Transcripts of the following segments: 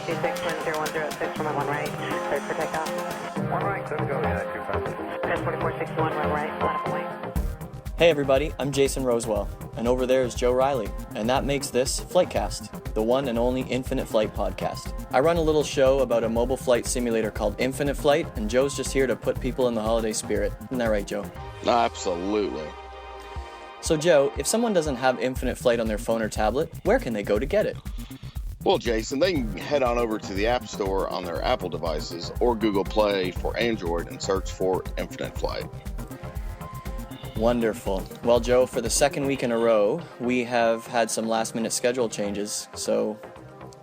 26101006 from 1 right, cleared for takeoff. 1 right, clear to go, yeah, 2 passes. 4461, 1 right, line up and wait. Hey everybody, I'm Jason Rosewell, and over there is Joe Reilly, and that makes this FlightCast, the one and only Infinite Flight podcast. I run a little show about a mobile flight simulator called Infinite Flight, and Joe's just here to put people in the holiday spirit. Isn't that right, Joe? Absolutely. So Joe, if someone doesn't have Infinite Flight on their phone or tablet, where can they go to get it? Well, Jason, they can head on over to the App Store on their Apple devices or Google Play for Android and search for Infinite Flight. Wonderful. Well, Joe, for the second week in a row, we have had some last-minute schedule changes, so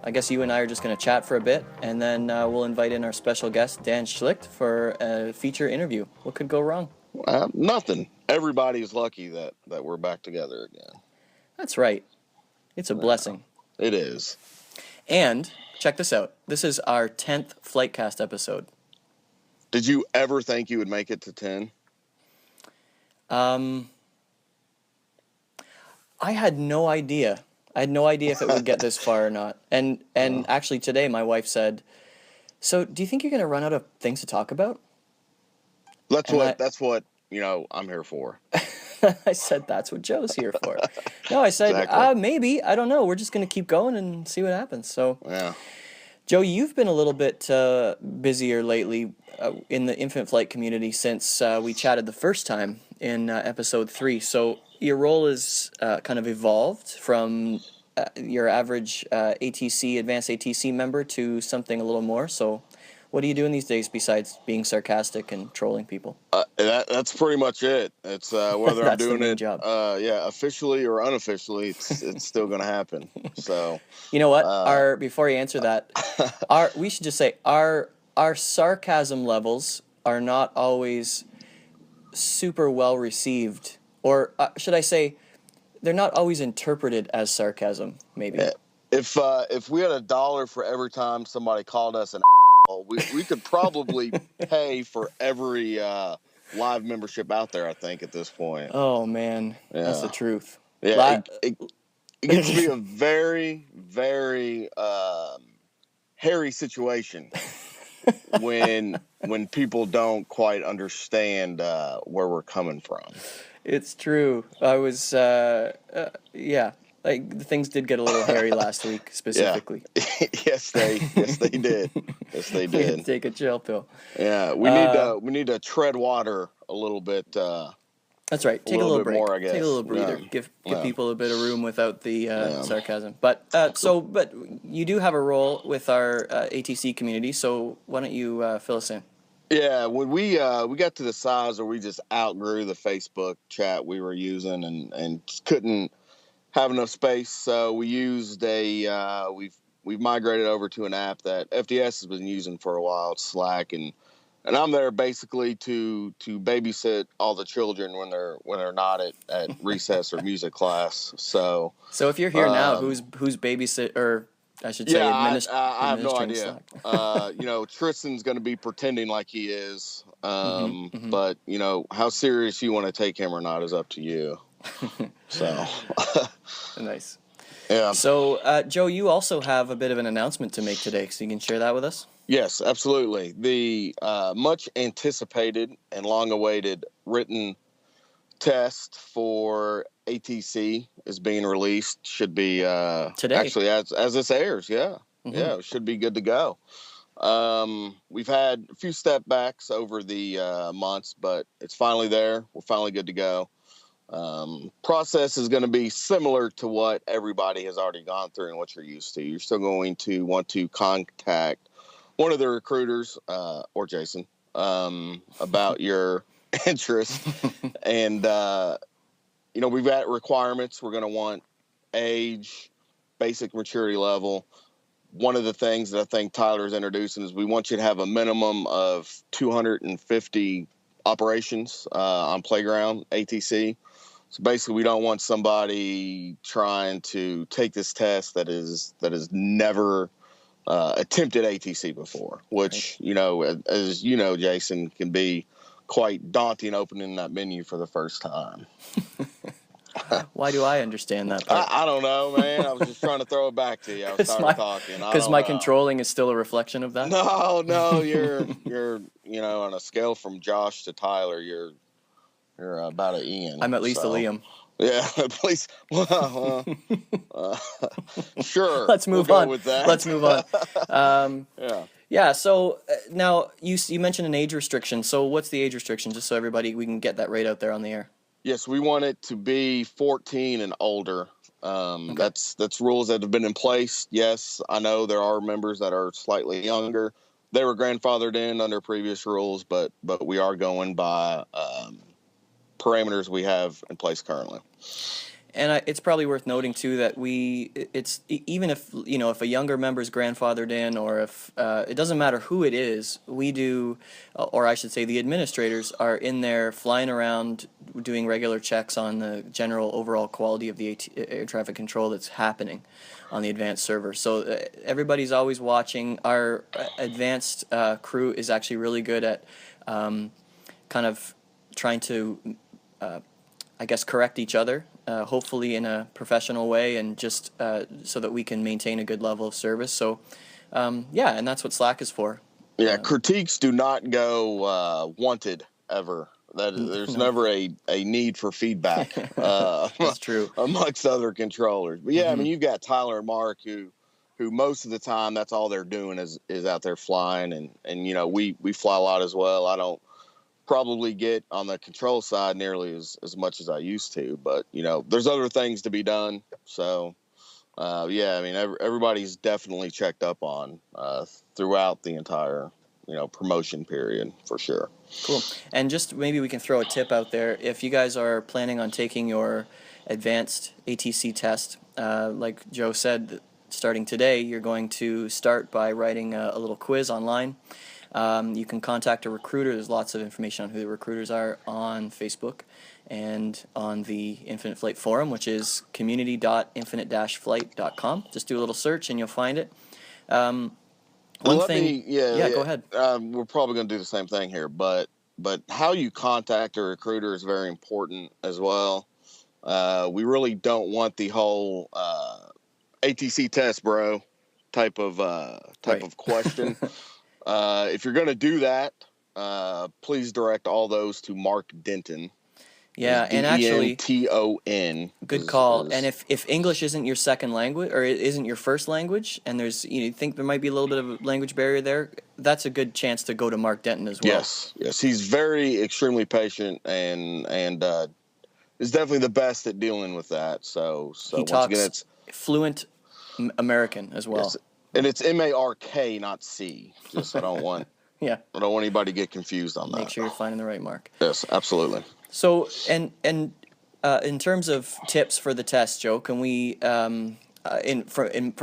I guess you and I are just going to chat for a bit, and then we'll invite in our special guest, Dan Schlicht, for a feature interview. What could go wrong? Nothing. Everybody's lucky that we're back together again. That's right. It's a blessing. It is. And, check this out. This is our 10th FlightCast episode. Did you ever think you would make it to 10? I had no idea. I had no idea if it would get this far or not. And actually today my wife said, "So, do you think you're going to run out of things to talk about?" That's what, I'm here for. I said, "That's what Joe's here for." No, I said, Exactly. Maybe. I don't know. We're just going to keep going and see what happens. So, Yeah. Joe, you've been a little bit busier lately in the Infinite Flight community since we chatted the first time in episode 3. So your role is kind of evolved from your average ATC, advanced ATC member to something a little more. So what are you doing these days besides being sarcastic and trolling people? That's pretty much it. It's whether I'm That's the doing main it job. Officially or unofficially, it's still going to happen. So You know what? Before you answer that, we should just say our sarcasm levels are not always super well received, or should I say, they're not always interpreted as sarcasm. Maybe. if we had $1 for every time somebody called us an we could probably pay for every live membership out there, I think, at this point. Oh man, that's the truth. Yeah, it gets to be a very, very hairy situation when people don't quite understand where we're coming from. It's true. I was, like things did get a little hairy last week, specifically. Yeah. Yes, they did. Yes, they We had to did. take a chill pill. Yeah, we need to tread water a little bit. That's right. Take a little little bit break. more, I guess. Take a little breather. Yeah. Give Yeah. people a bit of room without the sarcasm. But but you do have a role with our ATC community. So why don't you fill us in? Yeah, when we got to the size where we just outgrew the Facebook chat we were using and couldn't have enough space, so we used we've migrated over to an app that FDS has been using for a while. It's Slack, and I'm there basically to babysit all the children when they're not at recess or music class. So if you're here now, who's babysit, or I should say, I have no administering idea. Slack? Tristan's going to be pretending like he is, Mm-hmm. but how serious you want to take him or not is up to you. So Nice. yeah. So Joe, you also have a bit of an announcement to make today, so you can share that with us. Yes, absolutely. The much anticipated and long awaited written test for ATC is being released. Should be Today. Actually, as this airs. Yeah. Mm-hmm. Yeah, it should be good to go. We've had a few step backs over the months, but it's finally there. We're finally good to go. Process is going to be similar to what everybody has already gone through and what you're used to. You're still going to want to contact one of the recruiters, or Jason, about your interest. And, we've got requirements. We're going to want age, basic maturity level. One of the things that I think Tyler's introducing is we want you to have a minimum of 250 operations on playground ATC. So basically, we don't want somebody trying to take this test that is never attempted ATC before, which, as you know, Jason, can be quite daunting opening that menu for the first time. Why do I understand that part? I don't know, man. I was just trying to throw it back to you. I was tired of talking. I Because don't my know. controlling is still a reflection of that. No, you're on a scale from Josh to Tyler, you're about an Ian. I'm at least a Liam. Yeah, please. Well, sure. Let's move we'll on. Go with that. Let's move on. Yeah. Yeah. So now you mentioned an age restriction. So what's the age restriction? Just so we can get that right out there on the air. Yes, we want it to be 14 and older. Okay. That's rules that have been in place. Yes, I know there are members that are slightly younger. They were grandfathered in under previous rules, but we are going by parameters we have in place currently. And it's probably worth noting too that even if if a younger member is grandfathered in, or if it doesn't matter who it is, we do, or I should say, the administrators are in there flying around doing regular checks on the general overall quality of the air traffic control that's happening on the advanced server. So everybody's always watching. Our advanced crew is actually really good at kind of trying to I guess correct each other, hopefully in a professional way, and just so that we can maintain a good level of service. So, yeah, and that's what Slack is for. Yeah, critiques do not go wanted ever. There's never a need for feedback. That's true. Amongst other controllers. But yeah, I mean, you've got Tyler and Mark who most of the time that's all they're doing is out there flying, and we fly a lot as well. I don't probably get on the control side nearly as much as I used to, but there's other things to be done. So yeah, I mean everybody's definitely checked up on throughout the entire promotion period for sure. Cool. And just maybe we can throw a tip out there. If you guys are planning on taking your advanced ATC test, like Joe said, starting today, you're going to start by writing a little quiz online. You can contact a recruiter. There's lots of information on who the recruiters are on Facebook and on the Infinite Flight forum, which is community.infinite-flight.com. Just do a little search and you'll find it. Go ahead. We're probably going to do the same thing here, but how you contact a recruiter is very important as well. We really don't want the whole ATC test, bro, type of question. If you're going to do that, please direct all those to Mark Denton. Yeah, and actually, Denton. Good call. And if English isn't your second language, or it isn't your first language, and you think there might be a little bit of a language barrier there, that's a good chance to go to Mark Denton as well. Yes, he's extremely patient, and is definitely the best at dealing with that. So he talks it's fluent American as well. Yes. And it's MARK, not C. Just I don't want anybody to get confused on that. Make sure you're finding the right mark. Yes, absolutely. So and in terms of tips for the test, Joe, can we from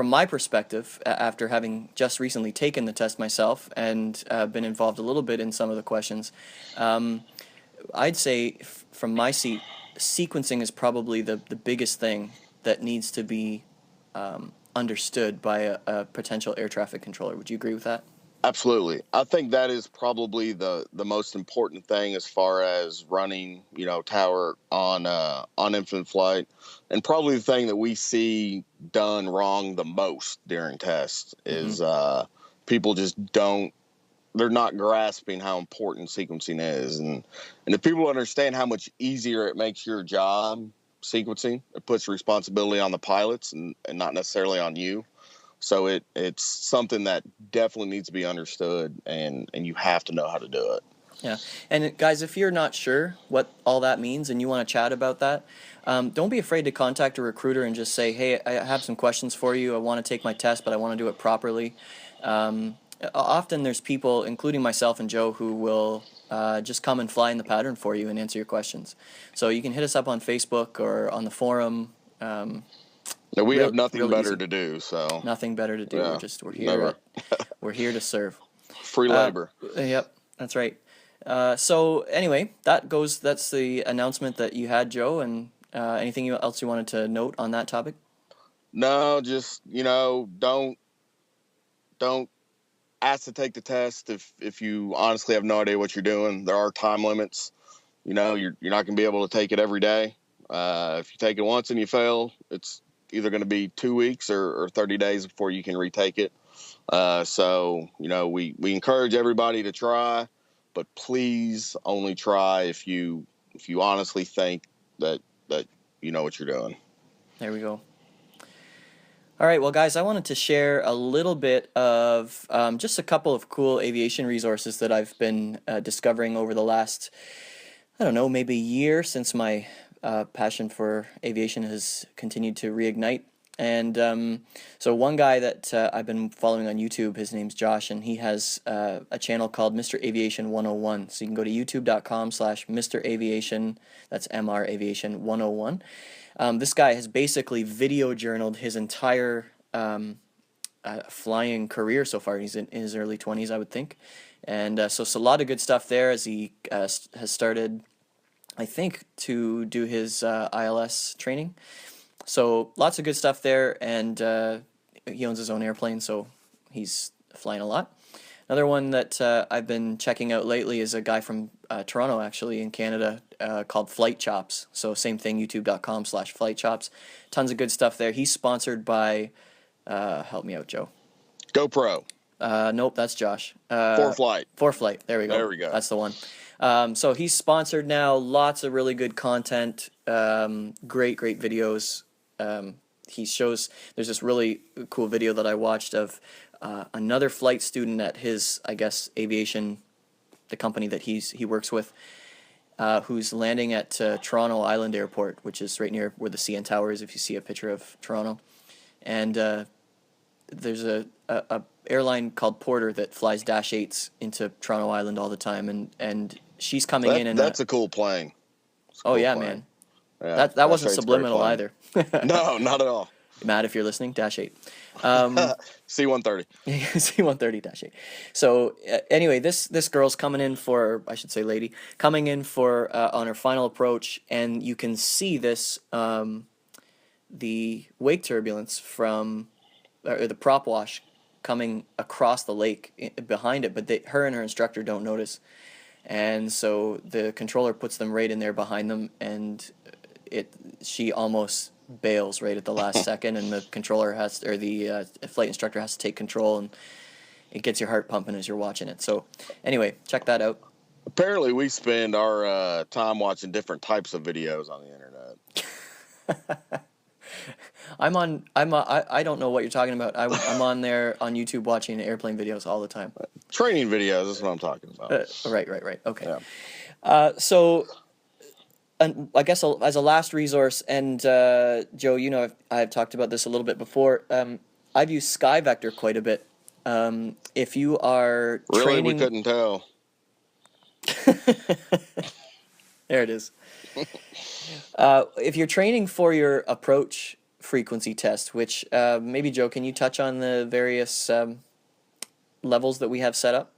my perspective, after having just recently taken the test myself and been involved a little bit in some of the questions, I'd say from my seat, sequencing is probably the biggest thing that needs to be understood by a potential air traffic controller. Would you agree with that? Absolutely. I think that is probably the most important thing as far as running, tower on Infinite Flight, and probably the thing that we see done wrong the most during tests is people just they're not grasping how important sequencing is, and if people understand how much easier it makes your job sequencing, it puts responsibility on the pilots and not necessarily on you. So it's something that definitely needs to be understood, and you have to know how to do it. Yeah. And guys, if you're not sure what all that means and you want to chat about that, don't be afraid to contact a recruiter and just say, hey, I have some questions for you. I want to take my test, but I want to do it properly. Often there's people, including myself and Joe, who will just come and fly in the pattern for you and answer your questions. So you can hit us up on Facebook or on the forum. We have nothing better to do. So nothing better to do. Yeah, we're here. We're here to serve. Free labor. Yep, that's right. So anyway, that's the announcement that you had, Joe. And anything else you wanted to note on that topic? No, just don't ask to take the test if you honestly have no idea what you're doing. There are time limits. You're not going to be able to take it every day. If you take it once and you fail, it's either going to be 2 weeks or 30 days before you can retake it. So, we encourage everybody to try, but please only try if you honestly think that you know what you're doing. There we go. All right, well, guys, I wanted to share a little bit of just a couple of cool aviation resources that I've been discovering over the last, I don't know, maybe year, since my passion for aviation has continued to reignite. And so one guy that I've been following on YouTube, his name's Josh, and he has a channel called Mr. Aviation 101. So you can go to youtube.com/Mr. Aviation, that's MR Aviation 101. This guy has basically video journaled his entire flying career so far. He's in his early 20s, I would think. And so it's a lot of good stuff there as he has started, I think, to do his ILS training. So lots of good stuff there, and he owns his own airplane, so he's flying a lot. Another one that I've been checking out lately is a guy from Toronto, actually, in Canada, called Flight Chops. So same thing, youtube.com/Flight Chops. Tons of good stuff there. He's sponsored by, help me out, Joe. GoPro. Nope, that's Josh. FlightCast. FlightCast, there we go. There we go. That's the one. So he's sponsored now, lots of really good content, great videos. He shows, there's this really cool video that I watched of another flight student at his, I guess, aviation, the company that he works with, who's landing at Toronto Island Airport, which is right near where the CN Tower is, if you see a picture of Toronto. And there's a airline called Porter that flies Dash 8s into Toronto Island all the time, and she's coming in, and that's a cool plane. Oh yeah, plane. man. Yeah, that wasn't subliminal either. No, not at all. Matt, if you're listening, Dash 8. C-130. C-130-8. So anyway, this girl's coming in for, I should say lady, coming in for on her final approach, and you can see this, the wake turbulence from, or the prop wash coming across the lake behind it, but her and her instructor don't notice. And so the controller puts them right in there behind them, and she almost bails right at the last second, and the controller the flight instructor has to take control, and it gets your heart pumping as you're watching it. So anyway, check that out. Apparently we spend our time watching different types of videos on the internet. I don't know what you're talking about. I'm on there on YouTube watching airplane videos all the time. Training videos, that's what I'm talking about. Right. Okay. Yeah. So I guess as a last resource, and Joe, I've talked about this a little bit before. I've used SkyVector quite a bit. If you are really, training, we couldn't tell. There it is. If you're training for your approach frequency test, which maybe Joe, can you touch on the various levels that we have set up?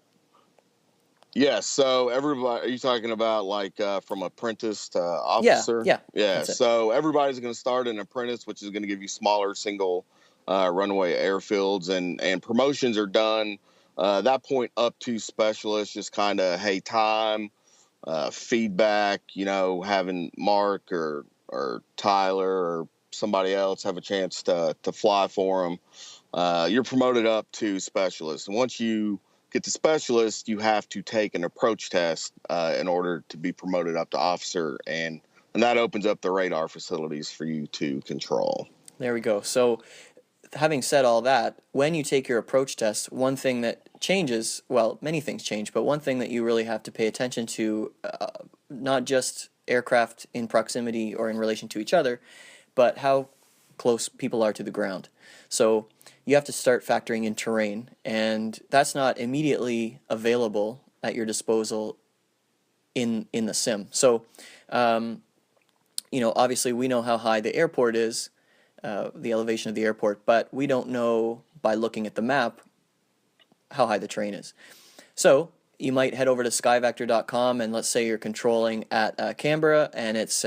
Yes. So everybody, are you talking about like from apprentice to officer? Yeah. So everybody's going to start an apprentice, which is going to give you smaller single runway airfields, and promotions are done that point up to specialist. Just kind of, hey, time, feedback. Having Mark or Tyler or somebody else have a chance to fly for them. You're promoted up to specialist, and once you get to specialist, you have to take an approach test in order to be promoted up to officer, and that opens up the radar facilities for you to control. There we go. So having said all that, when you take your approach test, one thing that changes, well, many things change, but one thing that you really have to pay attention to, not just aircraft in proximity or in relation to each other, but how close people are to the ground. So you have to start factoring in terrain, and that's not immediately available at your disposal in the sim. So, obviously we know how high the airport is, the elevation of the airport, but we don't know by looking at the map how high the terrain is. So you might head over to skyvector.com, and let's say you're controlling at Canberra, and it's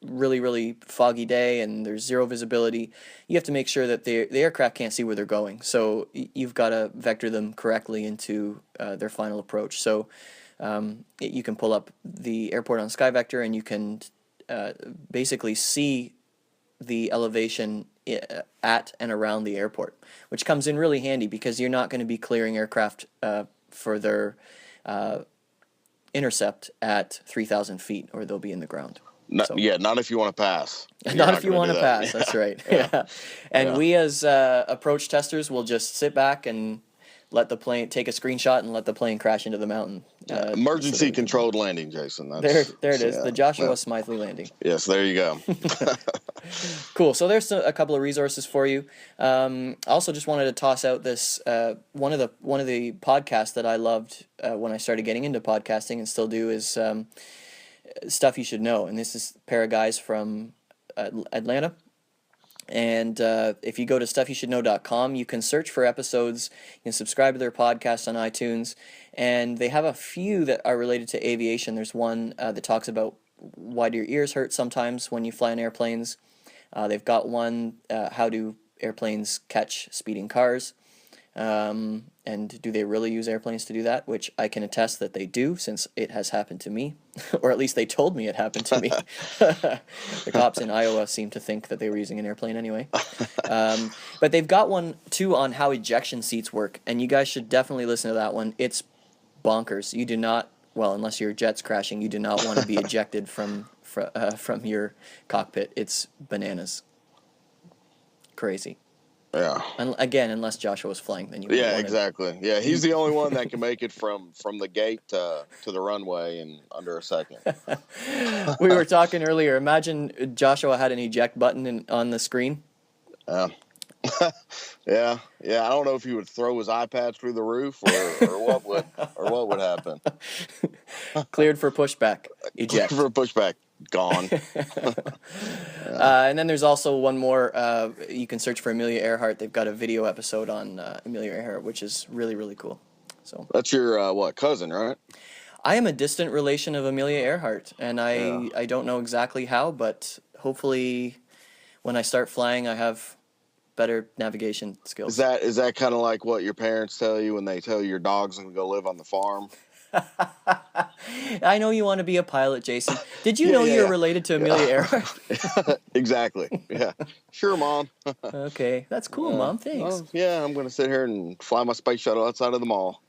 really foggy day and there's zero visibility. You have to make sure that the aircraft can't see where they're going, so you've got to vector them correctly into their final approach. So you can pull up the airport on SkyVector, and you can basically see the elevation at and around the airport, which comes in really handy because you're not going to be clearing aircraft for their intercept at 3,000 feet, or they'll be in the ground. Yeah, not if you want to pass. Not if you want to pass. That's right. Yeah. And we as approach testers will just sit back and let the plane take a screenshot and let the plane crash into the mountain. Emergency controlled landing, Jason. There it is. The Joshua Smiley landing. Yes, there you go. Cool. So there's a couple of resources for you. I also just wanted to toss out this one of the podcasts that I loved when I started getting into podcasting and still do is Stuff You Should Know. And this is a pair of guys from Atlanta. And if you go to stuffyoushouldknow.com, you can search for episodes. You can subscribe to their podcast on iTunes. And they have a few that are related to aviation. There's one that talks about why do your ears hurt sometimes when you fly in airplanes. They've got one, how do airplanes catch speeding cars? And do they really use airplanes to do that? Which I can attest that they do, since it has happened to me. Or at least they told me it happened to me. The cops in Iowa seem to think that they were using an airplane anyway. But they've got one, too, on how ejection seats work. And you guys should definitely listen to that one. It's bonkers. You do not, well, unless your jet's crashing, you do not want to be ejected from your cockpit. It's bananas. Crazy. Yeah. And again, unless Joshua was flying, then you. Yeah, exactly. Yeah, he's the only one that can make it from the gate to the runway in under a second. We were talking earlier. Imagine Joshua had an eject button on the screen. Yeah. Yeah. I don't know if he would throw his iPad through the roof or what would happen. Cleared for pushback. Eject. For pushback. Gone. And then there's also one more. You can search for Amelia Earhart. They've got a video episode on Amelia Earhart, which is really, really cool. So that's your cousin, right? I am a distant relation of Amelia Earhart, and I don't know exactly how, but hopefully when I start flying, I have better navigation skills. Is that kind of like what your parents tell you when they tell you your dog's going to go live on the farm? I know you want to be a pilot, Jason. Did you know you're related to Amelia Earhart? Exactly. Yeah. Sure, Mom. Okay. That's cool, Mom. Thanks. Well, yeah, I'm going to sit here and fly my space shuttle outside of the mall.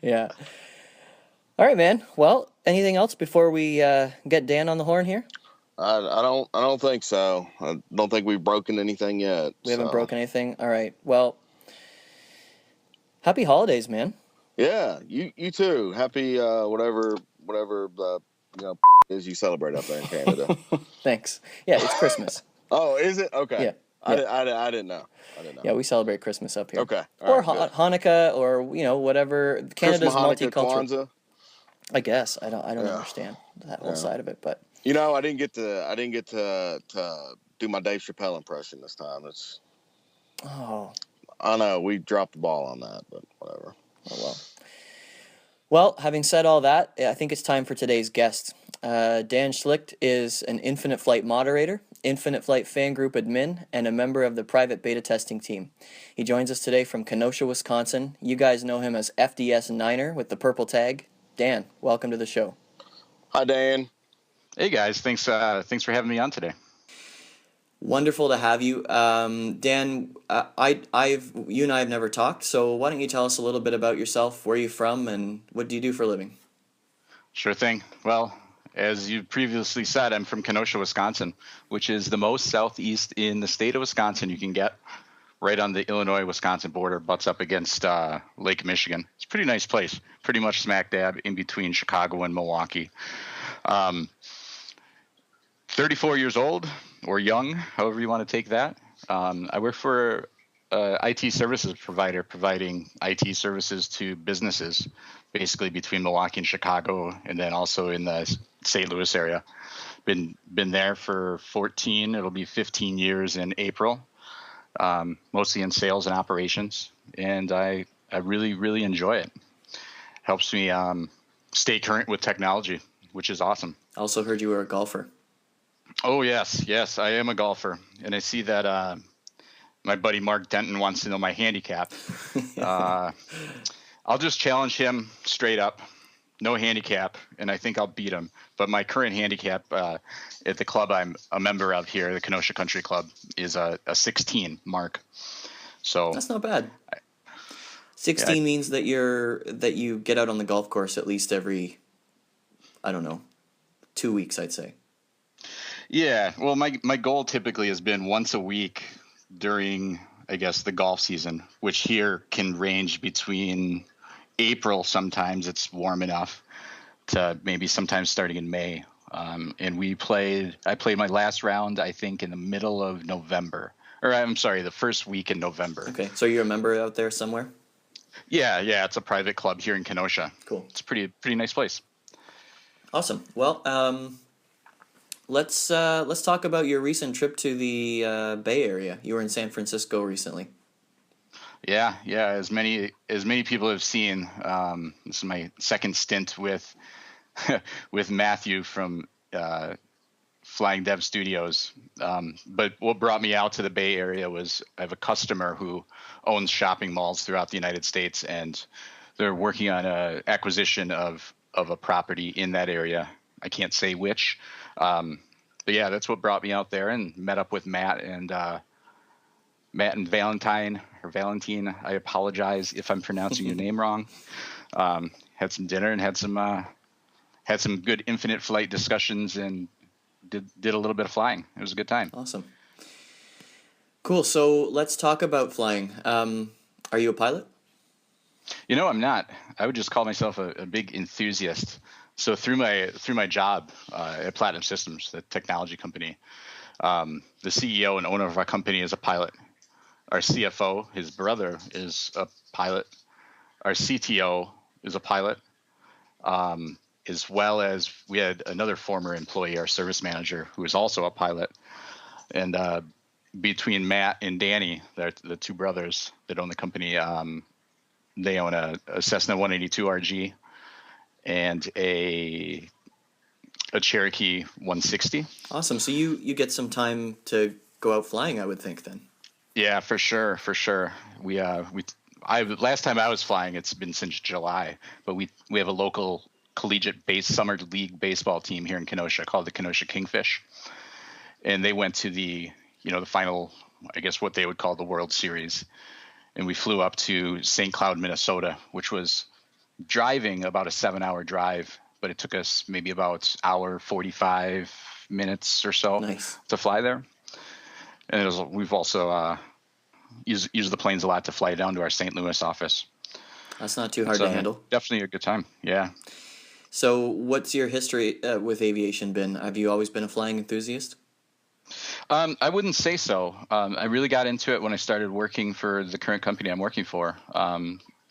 Yeah. All right, man. Well, anything else before we get Dan on the horn here? I don't think so. I don't think we've broken anything yet. We haven't broken anything? All right. Well, happy holidays, man. Yeah, you too. Happy whatever is you celebrate up there in Canada. Thanks. Yeah, it's Christmas. Oh, is it? Okay. Yeah. I didn't know. Yeah, we celebrate Christmas up here. Okay. Or Hanukkah, or whatever. Canada's multicultural. Kwanzaa. I guess I don't understand that whole side of it, but I didn't get to do my Dave Chappelle impression this time. I know we dropped the ball on that, but whatever. Oh, well. Well, having said all that, I think it's time for today's guest. Dan Schlicht is an Infinite Flight Moderator, Infinite Flight Fan Group Admin, and a member of the private beta testing team. He joins us today from Kenosha, Wisconsin. You guys know him as FDS Niner with the purple tag. Dan, welcome to the show. Hi, Dan. Hey, guys. Thanks for having me on today. Wonderful to have you. Dan, you and I have never talked, so why don't you tell us a little bit about yourself, where you're from, and what do you do for a living? Sure thing. Well, as you previously said, I'm from Kenosha, Wisconsin, which is the most southeast in the state of Wisconsin you can get, right on the Illinois-Wisconsin border, butts up against Lake Michigan. It's a pretty nice place, pretty much smack dab in between Chicago and Milwaukee. 34 years old, or young, however you want to take that. I work for an IT services provider, providing IT services to businesses, basically between Milwaukee and Chicago, and then also in the St. Louis area. Been there for 14, it'll be 15 years in April, mostly in sales and operations, and I really, really enjoy it. Helps me stay current with technology, which is awesome. Also heard you were a golfer. Oh, yes, I am a golfer, and I see that my buddy Mark Denton wants to know my handicap. I'll just challenge him straight up. no handicap, and I think I'll beat him. But my current handicap at the club I'm a member of here, the Kenosha Country Club, is a 16 mark. So That's not bad. 16 means that you get out on the golf course at least every, I don't know, 2 weeks, I'd say. Yeah, well, my goal typically has been once a week during, I guess, the golf season, which here can range between April, sometimes it's warm enough, to maybe sometimes starting in May. And I played my last round, I think, in the middle of November. Or I'm sorry, the first week in November. Okay, so you're a member out there somewhere? Yeah, it's a private club here in Kenosha. Cool. It's a pretty nice place. Awesome. Well, let's talk about your recent trip to the Bay Area. You were in San Francisco recently. Yeah. As many people have seen, this is my second stint with with Matthew from Flying Dev Studios. But what brought me out to the Bay Area was I have a customer who owns shopping malls throughout the United States, and they're working on a acquisition of a property in that area. I can't say which. But yeah, that's what brought me out there, and met up with Matt and Valentine. I apologize if I'm pronouncing your name wrong. Had some dinner and had some good Infinite Flight discussions, and did a little bit of flying. It was a good time. Awesome. Cool. So let's talk about flying. Are you a pilot? I'm not. I would just call myself a big enthusiast. So through my job at Platinum Systems, the technology company, the CEO and owner of our company is a pilot. Our CFO, his brother, is a pilot. Our CTO is a pilot, as well as we had another former employee, our service manager, who is also a pilot. And between Matt and Danny, the two brothers that own the company, they own a Cessna 182 RG and a Cherokee 160. Awesome. So you get some time to go out flying, I would think, then. Yeah, for sure. Last time I was flying, it's been since July, but we have a local collegiate summer league baseball team here in Kenosha called the Kenosha Kingfish, and they went to the final, I guess what they would call the World Series, and we flew up to St. Cloud, Minnesota, which was driving about a 7-hour drive, but it took us maybe about hour 45 minutes or so to fly there. And we've also used the planes a lot to fly down to our St. Louis office. That's not too hard to handle. Definitely a good time. Yeah. So what's your history with aviation been? Have you always been a flying enthusiast? I wouldn't say so. I really got into it when I started working for the current company I'm working for,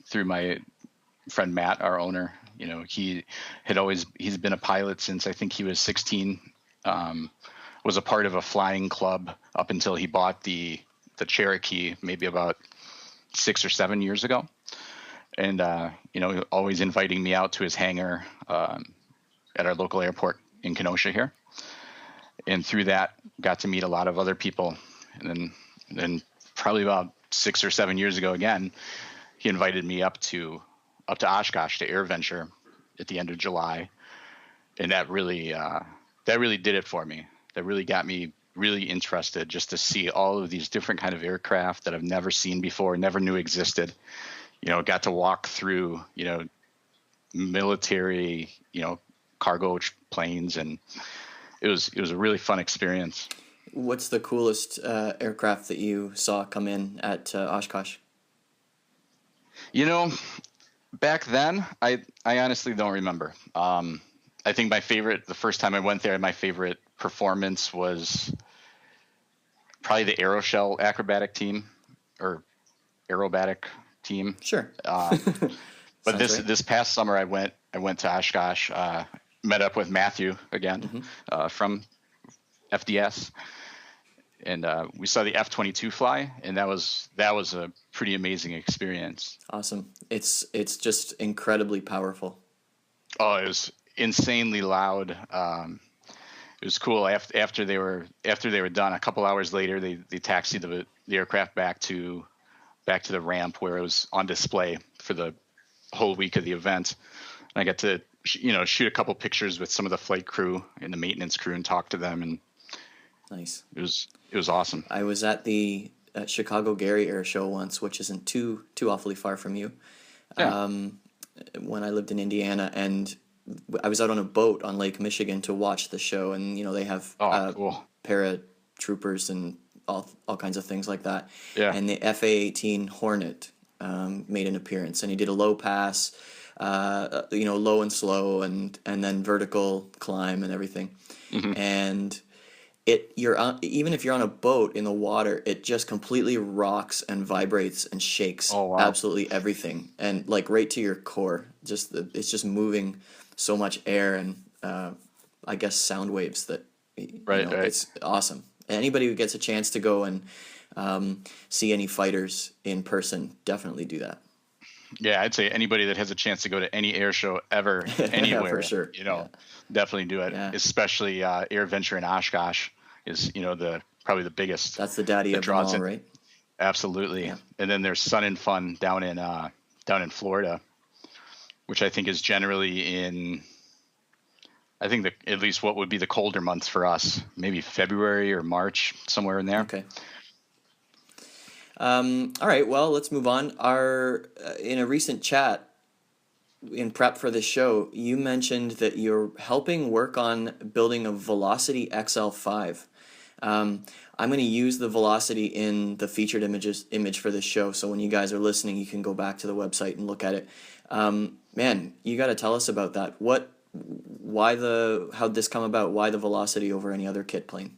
through my friend Matt, our owner. He's been a pilot since I think he was 16. Was a part of a flying club up until he bought the Cherokee maybe about 6 or 7 years ago. And, always inviting me out to his hangar at our local airport in Kenosha here. And through that, got to meet a lot of other people. And then probably about 6 or 7 years ago again, he invited me up to Oshkosh to AirVenture at the end of July. And that really did it for me. That really got me really interested, just to see all of these different kind of aircraft that I've never seen before, never knew existed. Got to walk through, military, cargo planes, and it was a really fun experience. What's the coolest aircraft that you saw come in at Oshkosh? Back then, I honestly don't remember. I think the first time I went there, my favorite performance was probably the Aeroshell acrobatic team or aerobatic team. Sure. But this past summer, I went to Oshkosh, met up with Matthew again, from FDS, and we saw the F-22 fly, and that was a pretty amazing experience. Awesome. It's just incredibly powerful. Oh, it was insanely loud. It was cool. After they were done, a couple hours later, they taxied the aircraft back to the ramp where it was on display for the whole week of the event. And I got to shoot a couple pictures with some of the flight crew and the maintenance crew and talk to them, and Nice. it was awesome. I was at the Chicago Gary Air Show once, which isn't too awfully far from you. Yeah. When I lived in Indiana, and I was out on a boat on Lake Michigan to watch the show, and they have Cool. paratroopers and all kinds of things like that. Yeah. And the FA-18 Hornet made an appearance, and he did a low pass, low and slow, and then vertical climb and everything. Mm-hmm. And even if you're on a boat in the water, it just completely rocks and vibrates and shakes absolutely everything, and like right to your core. It's just moving so much air and I guess sound waves that Right. It's awesome. Anybody who gets a chance to go and see any fighters in person, definitely do that. Yeah, I'd say anybody that has a chance to go to any air show ever, anywhere, for sure. Definitely do it. Yeah. Especially AirVenture in Oshkosh is, probably the biggest. That's the daddy of them all, right? Absolutely. Yeah. And then there's Sun and Fun down in Florida, which I think is generally I think at least what would be the colder months for us, maybe February or March, somewhere in there. Okay. All right, well, let's move on. In a recent chat, in prep for this show, you mentioned that you're helping work on building a Velocity XL5. I'm going to use the Velocity in the featured image for this show, so when you guys are listening, you can go back to the website and look at it. Man, you got to tell us about that. How'd this come about? Why the Velocity over any other kit plane?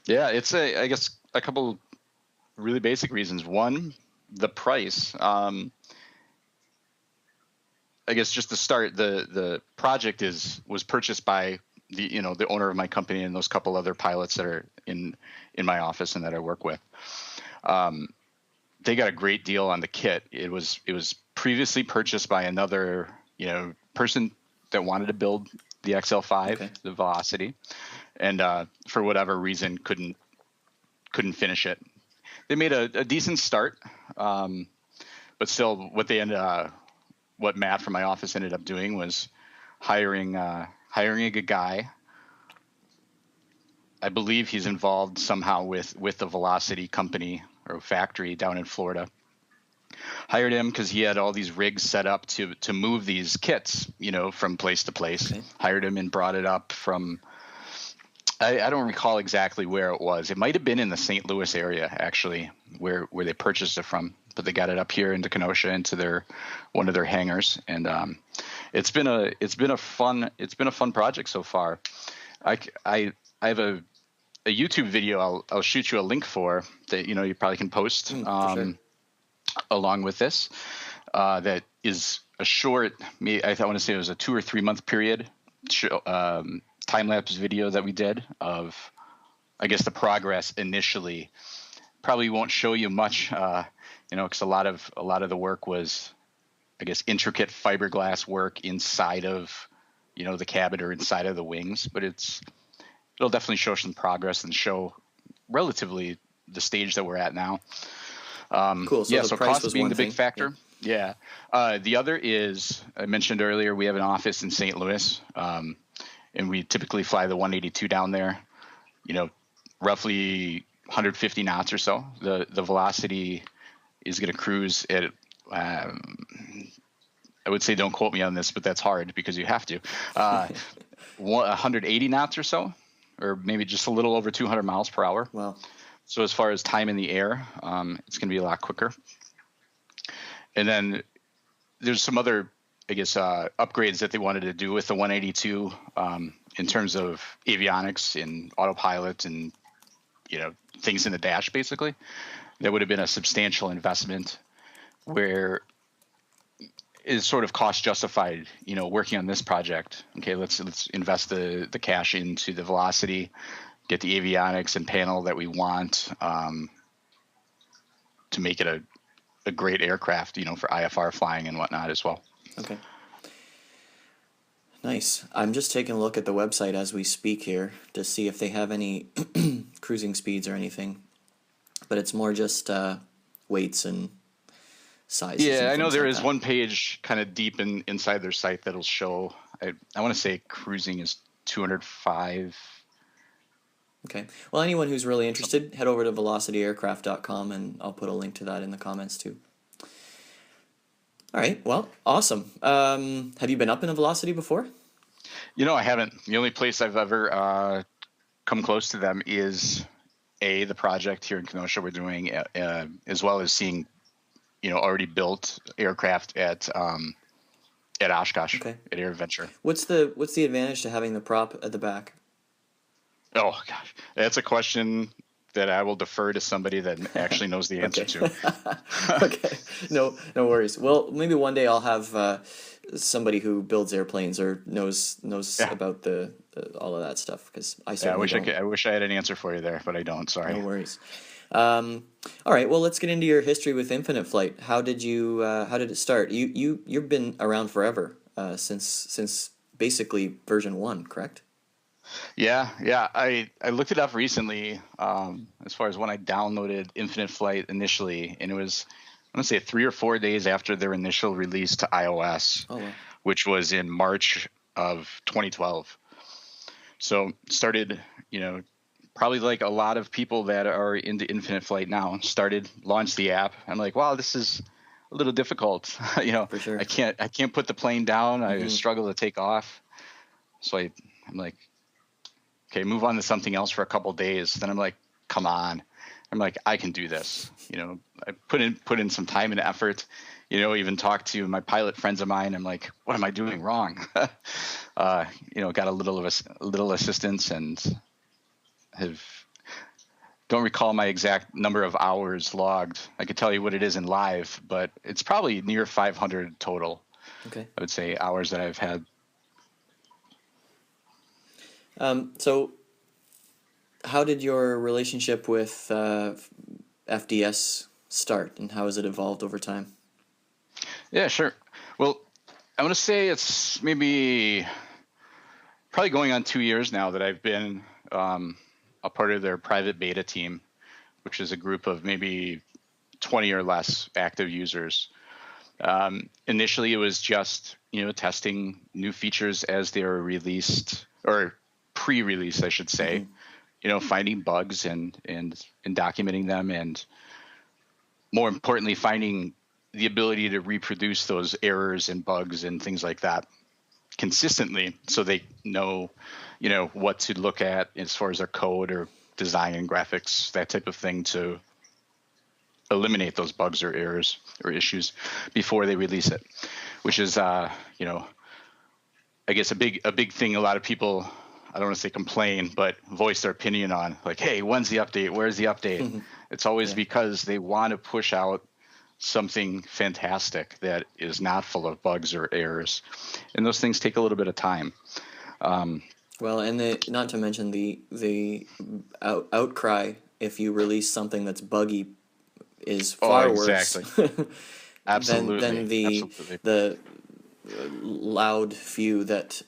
Yeah, it's I guess a couple really basic reasons. One, the price. I guess just to start, the project was purchased by the owner of my company and those couple other pilots that are in my office and that I work with. They got a great deal on the kit. It was previously purchased by another person that wanted to build the XL5, okay, the Velocity, and for whatever reason couldn't finish it. They made a decent start, but still, what Matt from my office ended up doing was hiring a guy. I believe he's involved somehow with the Velocity company or factory down in Florida. Hired him because he had all these rigs set up to move these kits, from place to place. Okay. Hired him and brought it up from. I don't recall exactly where it was. It might have been in the St. Louis area, actually, where they purchased it from. But they got it up here into Kenosha, into one of their hangars, and it's been a fun project so far. I have a YouTube video I'll shoot you a link for that you probably can post for sure. Along with this. That is a short. I want to say it was a 2 or 3 month period. Time-lapse video that we did of, I guess, the progress initially. Probably won't show you much, because a lot of the work was, I guess, intricate fiberglass work inside of, the cabin or inside of the wings. But it'll definitely show some progress and show relatively the stage that we're at now. Cool. So so price cost was being one the big thing. factor. Yeah. The other is, I mentioned earlier, we have an office in St. Louis. And we typically fly the 182 down there, roughly 150 knots or so. The Velocity is going to cruise at, I would say don't quote me on this, but that's hard because you have to, 180 knots or so, or maybe just a little over 200 miles per hour. Wow. So as far as time in the air, it's going to be a lot quicker. And then there's some other, I guess, upgrades that they wanted to do with the 182 in terms of avionics and autopilot and, things in the dash, basically. That would have been a substantial investment where it's sort of cost justified, working on this project. Okay, let's invest the cash into the Velocity, get the avionics and panel that we want to make it a great aircraft, for IFR flying and whatnot as well. Okay. Nice. I'm just taking a look at the website as we speak here to see if they have any cruising speeds or anything. But it's more just weights and sizes. Yeah, and I know things there like is that. one page kind of deep inside their site that'll show I want to say cruising is 205. Okay. Well, anyone who's really interested, head over to velocityaircraft.com and I'll put a link to that in the comments too. All right. Well, awesome. Have you been up in a Velocity before? I haven't. The only place I've ever come close to them is the project here in Kenosha we're doing, as well as seeing, already built aircraft at Oshkosh Okay. at AirVenture. What's the advantage to having the prop at the back? Oh gosh, that's a question that I will defer to somebody that actually knows the answer to. Okay. No worries. Well, maybe one day I'll have somebody who builds airplanes or knows about the all of that stuff, because I certainly don't. I wish I had an answer for you there, but I don't. Sorry. No worries. All right. Well, let's get into your history with Infinite Flight. How did it start? You've been around forever, since basically version 1, correct? Yeah. I looked it up recently, as far as when I downloaded Infinite Flight initially, and it was, I want to say 3 or 4 days after their initial release to iOS, Oh, wow. which was in March of 2012. So started, probably like a lot of people that are into Infinite Flight now, launched the app. I'm like, wow, this is a little difficult. For sure. I can't put the plane down. I struggle to take off. So I'm like, okay, move on to something else for a couple of days. Then I'm like, come on. I'm like, I can do this. I put in some time and effort, even talked to my pilot friends of mine. I'm like, what am I doing wrong? Got a little assistance, and don't recall my exact number of hours logged. I could tell you what it is in live, but it's probably near 500 total. Okay. I would say hours that I've had. So how did your relationship with FDS start, and how has it evolved over time? Yeah, sure. Well, I want to say it's maybe probably going on 2 years now that I've been a part of their private beta team, which is a group of maybe 20 or less active users. Initially, it was just, testing new features as they were released, or pre-release, I should say. Finding bugs and documenting them, and more importantly, finding the ability to reproduce those errors and bugs and things like that consistently, so they know, what to look at as far as their code or design and graphics, that type of thing, to eliminate those bugs or errors or issues before they release it, which is, I guess a big thing. A lot of people, I don't want to say complain, but voice their opinion on, like, hey, when's the update? Where's the update? It's always because they want to push out something fantastic that is not full of bugs or errors, and those things take a little bit of time. Well, and not to mention the outcry if you release something that's buggy is far worse Absolutely. than the loud few that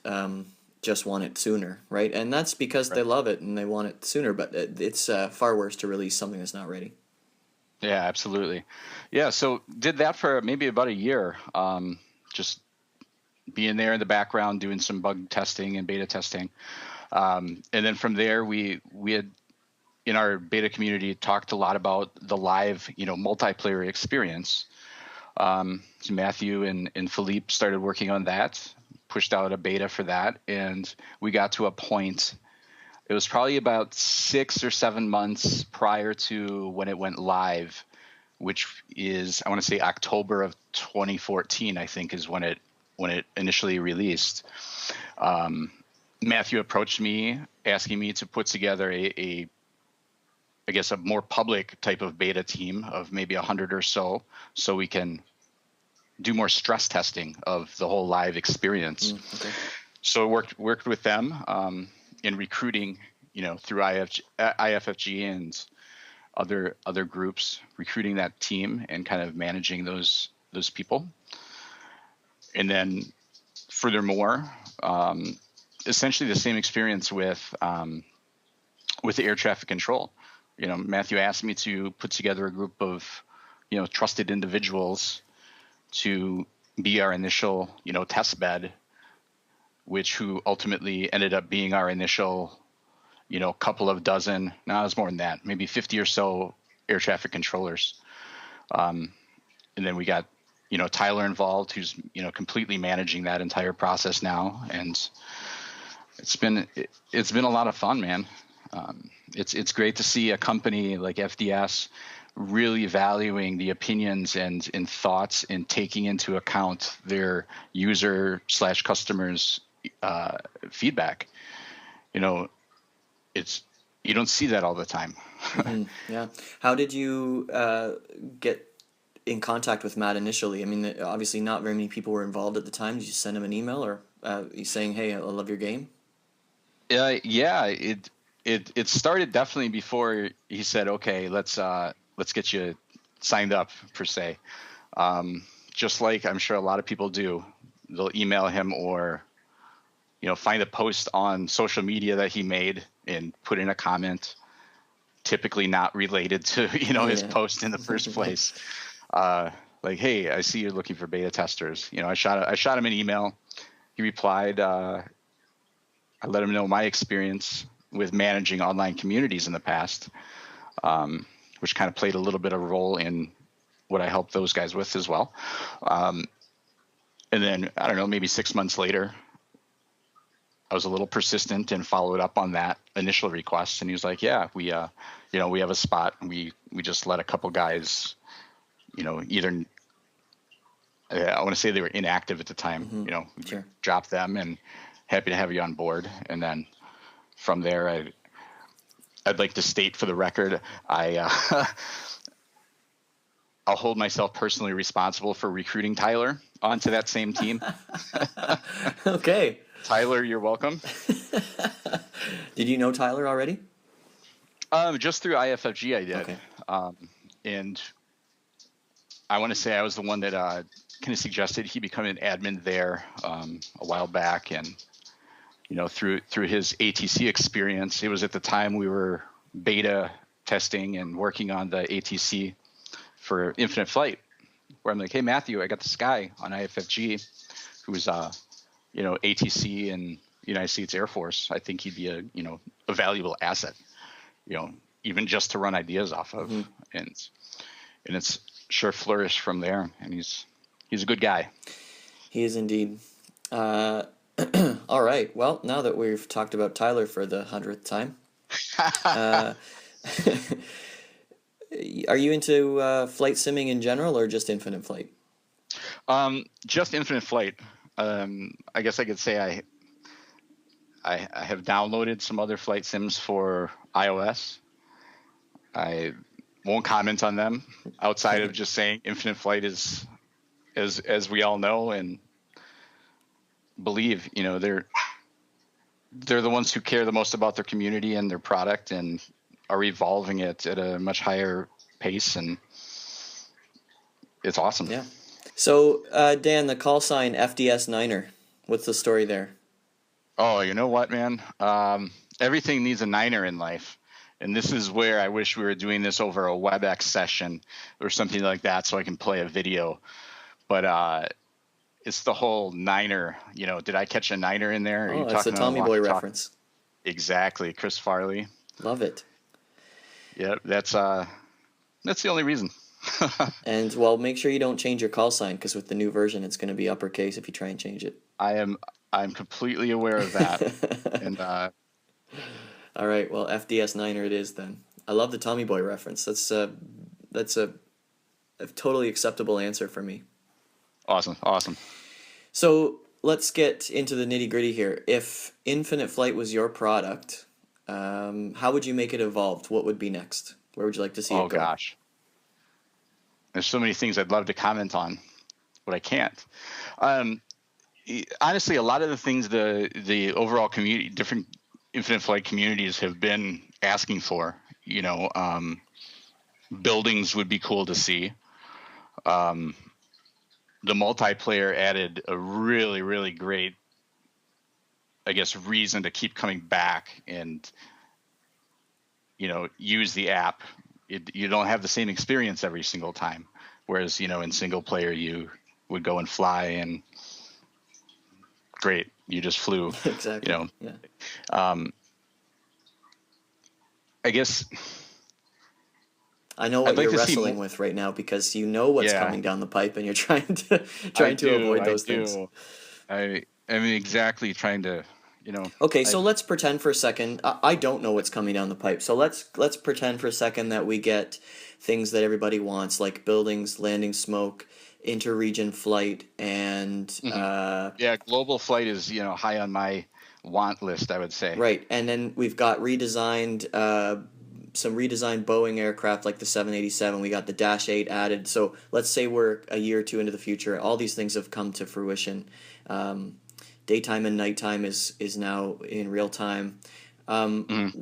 just want it sooner, right? And that's because they love it and they want it sooner, but it's far worse to release something that's not ready. Yeah, absolutely. Yeah, so did that for maybe about a year, just being there in the background doing some bug testing and beta testing. And then from there, we had, in our beta community, talked a lot about the live, multiplayer experience. So Matthew and Philippe started working on that, pushed out a beta for that, and we got to a point. It was probably about 6 or 7 months prior to when it went live, which is, I want to say, October of 2014, I think, is when it initially released. Matthew approached me asking me to put together I guess a more public type of beta team of maybe 100 or so we can do more stress testing of the whole live experience. Okay. So worked with them in recruiting, through IFFG and other groups, recruiting that team and kind of managing those people. And then furthermore, essentially the same experience with the air traffic control. Matthew asked me to put together a group of, trusted individuals to be our initial, test bed who ultimately ended up being our initial, couple of dozen. No, it's more than that, maybe 50 or so air traffic controllers. And then we got, Tyler involved, who's, completely managing that entire process now. And it's been a lot of fun, man. It's great to see a company like FDS really valuing the opinions and thoughts and taking into account their user/customers feedback. You don't see that all the time. Yeah. How did you get in contact with Matt initially? I mean, obviously not very many people were involved at the time. Did you send him an email or you saying, "Hey, I love your game"? Yeah. It started definitely before he said, "Okay, let's get you signed up," per se. Just like I'm sure a lot of people do, they'll email him or find a post on social media that he made and put in a comment, typically not related to his post in the first place. Like, "Hey, I see you're looking for beta testers." I shot him an email. He replied. I let him know my experience with managing online communities in the past, which kind of played a little bit of a role in what I helped those guys with as well. And then, I don't know, maybe 6 months later, I was a little persistent and followed up on that initial request. And he was like, "Yeah, we have a spot. We just let a couple guys, either, I want to say they were inactive at the time, Sure. drop them and happy to have you on board." And then from there, I'd like to state for the record, I'll hold myself personally responsible for recruiting Tyler onto that same team. Okay. Tyler, you're welcome. Did you know Tyler already? Just through IFFG, I did. Okay. And I want to say I was the one that kind of suggested he become an admin there a while back. And through his ATC experience, it was at the time we were beta testing and working on the ATC for Infinite Flight, where I'm like, "Hey, Matthew, I got this guy on IFFG who's ATC in United States Air Force. I think he'd be a valuable asset, even just to run ideas off of." And it's sure flourished from there. And he's a good guy. He is indeed. All right. Well, now that we've talked about Tyler for the 100th time, are you into flight simming in general or just Infinite Flight? Just Infinite Flight. I guess I could say I have downloaded some other flight sims for iOS. I won't comment on them outside of just saying Infinite Flight is, as we all know and believe, they're the ones who care the most about their community and their product and are evolving it at a much higher pace, and it's awesome. Yeah. So, Dan, the call sign FDS9er, what's the story there? Oh, you know what, man? Everything needs a niner in life. And this is where I wish we were doing this over a WebEx session or something like that so I can play a video. But it's the whole niner. Did I catch a niner in there? Oh, it's a Tommy Boy reference. Exactly. Chris Farley. Love it. Yeah, that's the only reason. And, well, make sure you don't change your call sign because with the new version, it's going to be uppercase if you try and change it. I'm completely aware of that. And all right, well, FDS9er it is then. I love the Tommy Boy reference. That's a totally acceptable answer for me. Awesome. So let's get into the nitty-gritty here. If Infinite Flight was your product, how would you make it evolved? What would be next? Where would you like to see it go? Oh, gosh. There's so many things I'd love to comment on, but I can't. Honestly, a lot of the things the overall community, different Infinite Flight communities have been asking for, buildings would be cool to see. The multiplayer added a really, really great, I guess, reason to keep coming back and, use the app. You don't have the same experience every single time. Whereas, in single player, you would go and fly and great. you just flew. Exactly. You know, Yeah. I guess I know I'd what like you're to see wrestling more. with right now because you know what's Yeah, coming down the pipe and you're trying to I trying to do. avoid I those things. do. I mean, exactly trying to, you know, Okay, I so let's pretend for a second. I don't know what's coming down the pipe. So let's pretend for a second that we get things that everybody wants, like buildings, landing smoke, interregion flight, and Mhm. Yeah, global flight is, high on my want list, I would say. right. And then we've got redesigned some redesigned Boeing aircraft like the 787. We got the Dash 8 added. So let's say we're a year or two into the future. All these things have come to fruition. Um, Daytime and nighttime is now in real time. Mhm.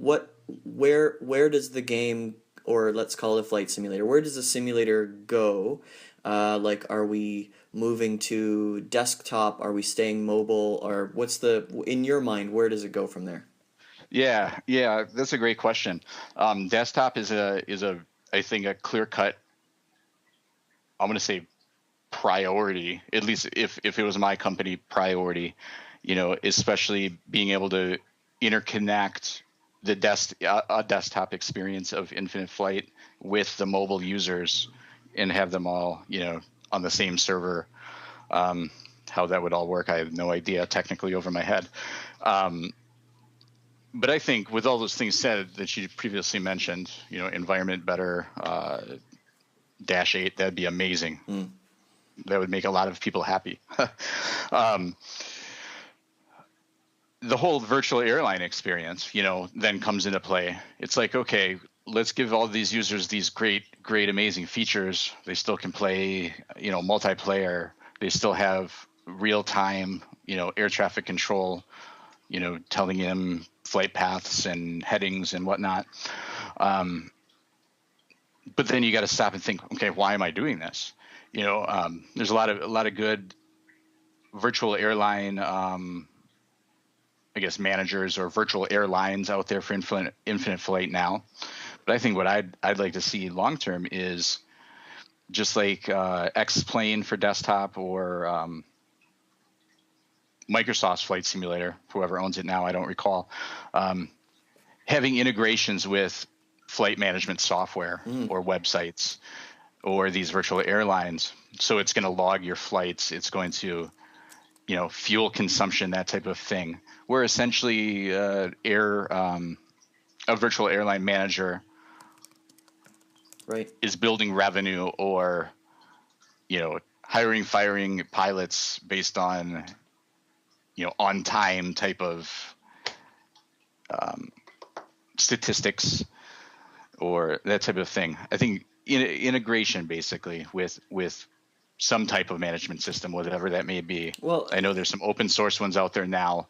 Where does the game, or let's call it a flight simulator, where does the simulator go? Like, are we moving to desktop? Are we staying mobile? Or in your mind, where does it go from there? Yeah, that's a great question. Desktop is I think a clear cut. I'm going to say priority, at least if it was my company priority. Especially being able to interconnect a desktop experience of Infinite Flight with the mobile users and have them all, on the same server. How that would all work, I have no idea technically over my head. But I think with all those things said that you previously mentioned, environment better, Dash 8, that'd be amazing. Mm. That would make a lot of people happy. um, the whole virtual airline experience, then comes into play. It's like, okay, let's give all these users these great, amazing features. They still can play, multiplayer. They still have real time, air traffic control, telling them flight paths and headings and whatnot. But then you got to stop and think, okay, why am I doing this? There's a lot of good virtual airline, I guess, managers or virtual airlines out there for Infinite Flight now. But I think what I'd like to see long term is just like X-Plane for desktop, or Microsoft's Flight Simulator, whoever owns it now, I don't recall, having integrations with flight management software or websites or these virtual airlines. So it's going to log your flights. It's going to, fuel consumption, that type of thing. Where essentially a virtual airline manager Right. is building revenue, or, hiring, firing pilots based on, on time type of statistics or that type of thing. I think integration basically with some type of management system, whatever that may be. Well, I know there's some open source ones out there now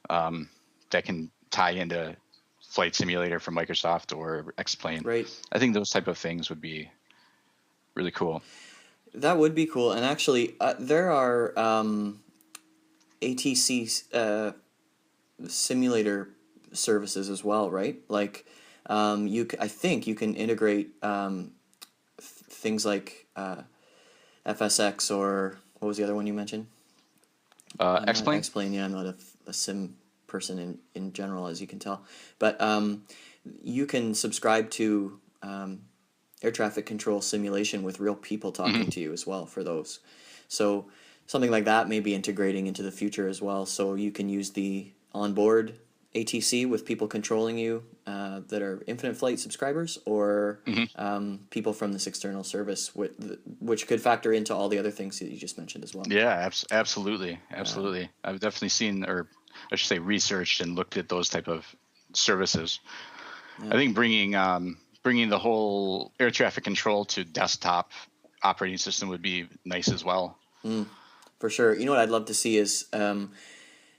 that can tie into Flight Simulator from Microsoft or X-Plane. right. I think those type of things would be really cool. That would be cool. And actually, there are ATC simulator services as well, right? Like, I think you can integrate things like FSX, or what was the other one you mentioned? X-Plane? X-Plane. Yeah, I'm not a sim person in general, as you can tell. But you can subscribe to air traffic control simulation with real people talking to you as well for those. So something like that may be integrating into the future as well. So you can use the onboard ATC with people controlling you that are Infinite Flight subscribers, or people from this external service, which could factor into all the other things that you just mentioned as well. Yeah, absolutely. I've definitely seen, or I should say researched and looked at those type of services. Yeah. I think bringing the whole air traffic control to desktop operating system would be nice as well. For sure. You know what I'd love to see is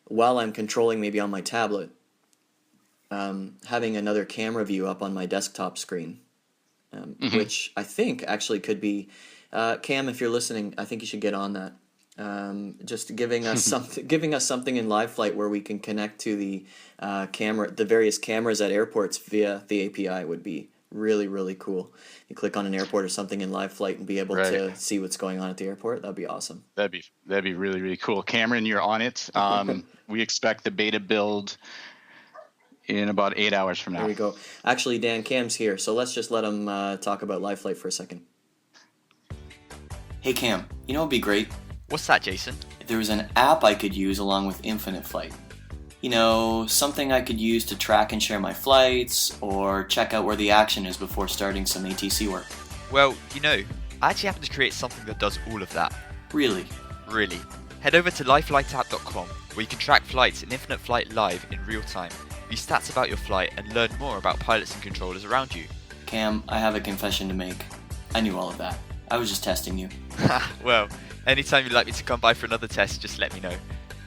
while I'm controlling maybe on my tablet, having another camera view up on my desktop screen, which I think actually could be, Cam, if you're listening, I think you should get on that. Just giving us something in LiveFlight where we can connect to the various cameras at airports via the API would be Really, really cool. You click on an airport or something in LiveFlight and be able to see what's going on at the airport. That'd be awesome. That'd be really, really cool. Cameron, you're on it. We expect the beta build in about 8 hours from now. There we go. Actually, Dan, Cam's here, so let's just let him talk about LiveFlight for a second. Hey Cam, you know what'd be great? What's that, Jason? If there was an app I could use along with Infinite Flight. You know, something I could use to track and share my flights, or check out where the action is before starting some ATC work. Well, you know, I actually happen to create something that does all of that. Really? Really. Head over to LiveFlightApp.com, where you can track flights in Infinite Flight live in real time, view stats about your flight, and learn more about pilots and controllers around you. Cam, I have a confession to make. I knew all of that. I was just testing you. Well, anytime you'd like me to come by for another test, just let me know.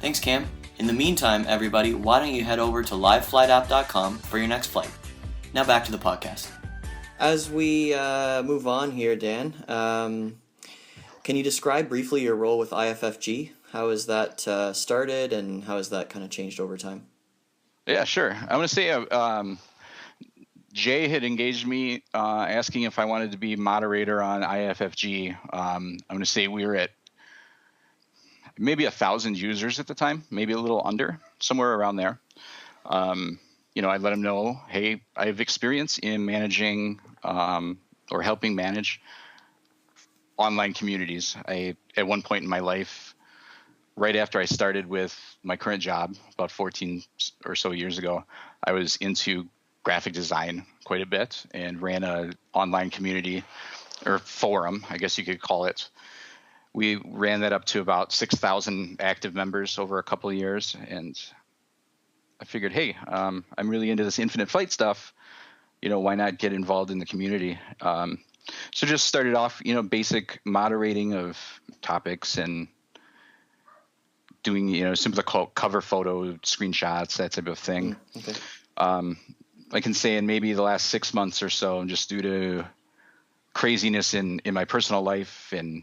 Thanks, Cam. In the meantime, everybody, why don't you head over to liveflightapp.com for your next flight. Now back to the podcast. As we move on here, Dan, can you describe briefly your role with IFFG? How has that started, and how has that kind of changed over time? Yeah, sure. I want to say Jay had engaged me asking if I wanted to be moderator on IFFG. I'm going to say we were at maybe 1,000 users at the time, maybe a little under, somewhere around there. You know, I let him know, hey, I have experience in managing or helping manage online communities. At one point in my life, right after I started with my current job, about 14 or so years ago, I was into graphic design quite a bit and ran an online community or forum, I guess you could call it. We ran that up to about 6,000 active members over a couple of years, and I figured, hey, I'm really into this Infinite Flight stuff. You know, why not get involved in the community? So just started off, you know, basic moderating of topics and doing, you know, simple cover photo screenshots, that type of thing. Okay. I can say in maybe the last 6 months or so, just due to craziness in my personal life and,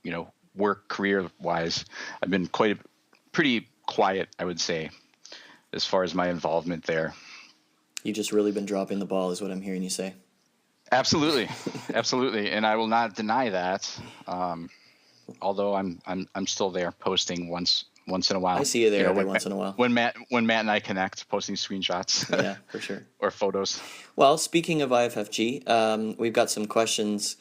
you know, work career wise, I've been pretty quiet, I would say, as far as my involvement there. You've just really been dropping the ball, is what I'm hearing you say. Absolutely, absolutely, and I will not deny that. Although I'm still there, posting once in a while. I see you there every once in a while. When Matt and I connect, posting screenshots. Yeah, for sure. Or photos. Well, speaking of IFFG, we've got some questions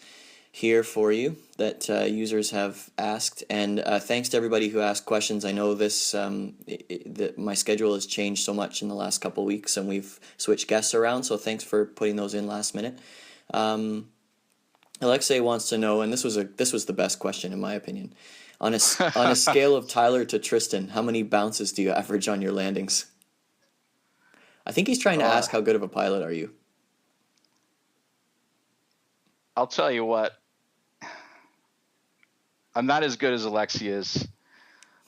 here for you that users have asked, and thanks to everybody who asked questions. I know this my schedule has changed so much in the last couple of weeks, and we've switched guests around, so thanks for putting those in last minute. Alexei wants to know, and this was the best question in my opinion. On a scale of Tyler to Tristan, how many bounces do you average on your landings? I think he's trying to ask how good of a pilot are you. I'll tell you what. I'm not as good as Alexei is.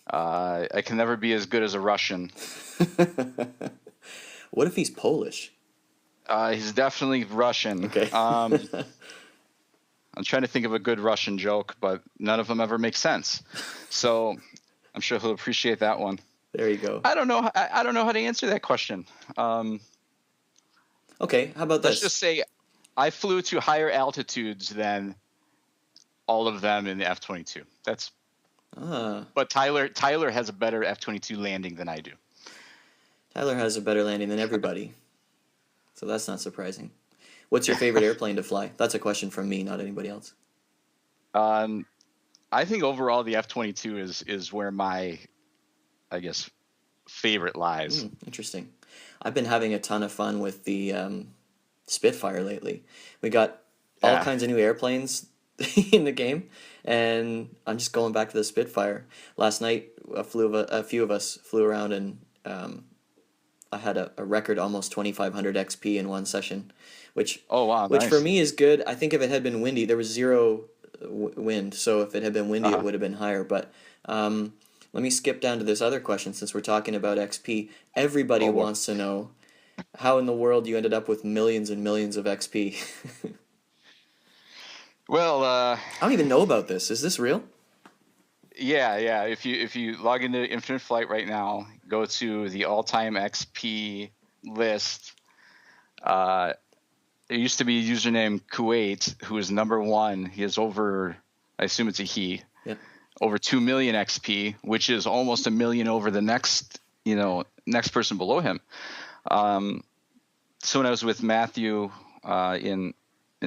I can never be as good as a Russian. What if he's Polish? He's definitely Russian. Okay. I'm trying to think of a good Russian joke, but none of them ever make sense. So I'm sure he'll appreciate that one. There you go. I don't know. I don't know how to answer that question. Okay, how about this? Let's just say I flew to higher altitudes than all of them in the F-22. That's. But Tyler has a better F-22 landing than I do. Tyler has a better landing than everybody, so that's not surprising. What's your favorite airplane to fly? That's a question from me, not anybody else. I think overall the F-22 is where my, I guess, favorite lies. Interesting. I've been having a ton of fun with the Spitfire lately. We got all kinds of new airplanes in the game, and I'm just going back to the Spitfire. Last night, a few of us flew around, and I had a record almost 2,500 XP in one session, which nice. For me is good. I think if it had been windy, there was zero wind, so if it had been windy, it would have been higher. But let me skip down to this other question since we're talking about XP. Everybody wants to know how in the world you ended up with millions and millions of XP. Well, I don't even know about this. Is this real? Yeah. If you log into Infinite Flight right now, go to the all-time XP list. there used to be a user named Kuwait who is number one. He has over, I assume it's a he, Yep. over 2 million XP, which is almost a million over the next person below him. So when I was with Matthew in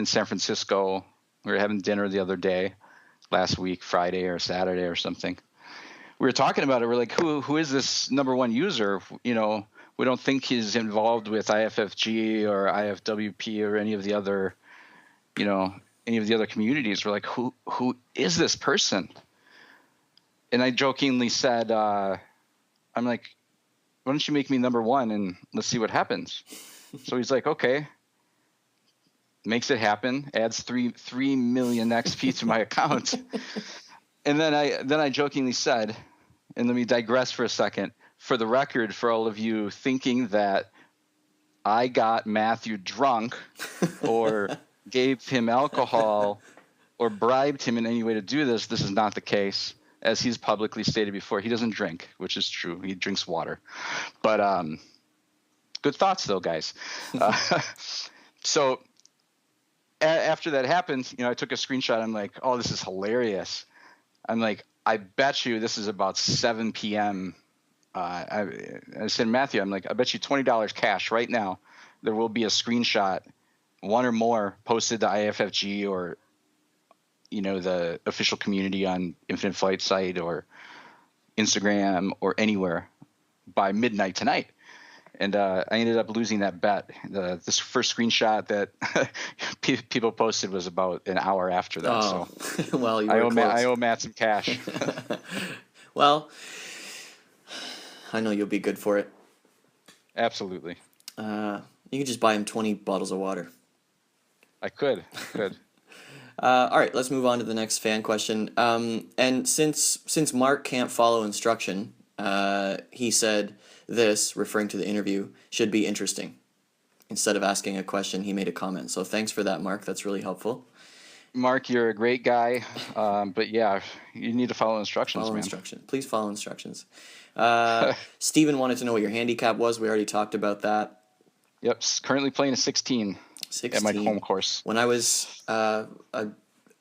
San Francisco, we were having dinner the other day, last week, Friday or Saturday or something. We were talking about it. We're like, who is this number one user? We don't think he's involved with IFFG or IFWP or any of the other communities. We're like, who is this person? And I jokingly said, I'm like, why don't you make me number one and let's see what happens? So he's like, okay. Makes it happen, adds 3 million XP to my account. And then I jokingly said, and let me digress for a second, for the record, for all of you thinking that I got Matthew drunk or gave him alcohol or bribed him in any way to do this, this is not the case. As he's publicly stated before, he doesn't drink, which is true. He drinks water. But good thoughts, though, guys. So after that happened, I took a screenshot. I'm like, oh, this is hilarious. I'm like, I bet you this is about 7 p.m. I said, Matthew, I'm like, I bet you $20 cash right now. There will be a screenshot, one or more, posted to IFFG or, the official community on Infinite Flight site or Instagram or anywhere by midnight tonight. And I ended up losing that bet. This first screenshot that people posted was about an hour after that. Oh, so well, you were close. I owe Matt some cash. Well, I know you'll be good for it. Absolutely. You could just buy him 20 bottles of water. I could. All right, let's move on to the next fan question. And since Mark can't follow instruction, he said this, referring to the interview, should be interesting. Instead of asking a question, he made a comment. So thanks for that, Mark. That's really helpful. Mark, you're a great guy. But yeah, you need to follow instructions, man. Please follow instructions. Steven wanted to know what your handicap was. We already talked about that. Yep, currently playing a 16 at my home course. When I was a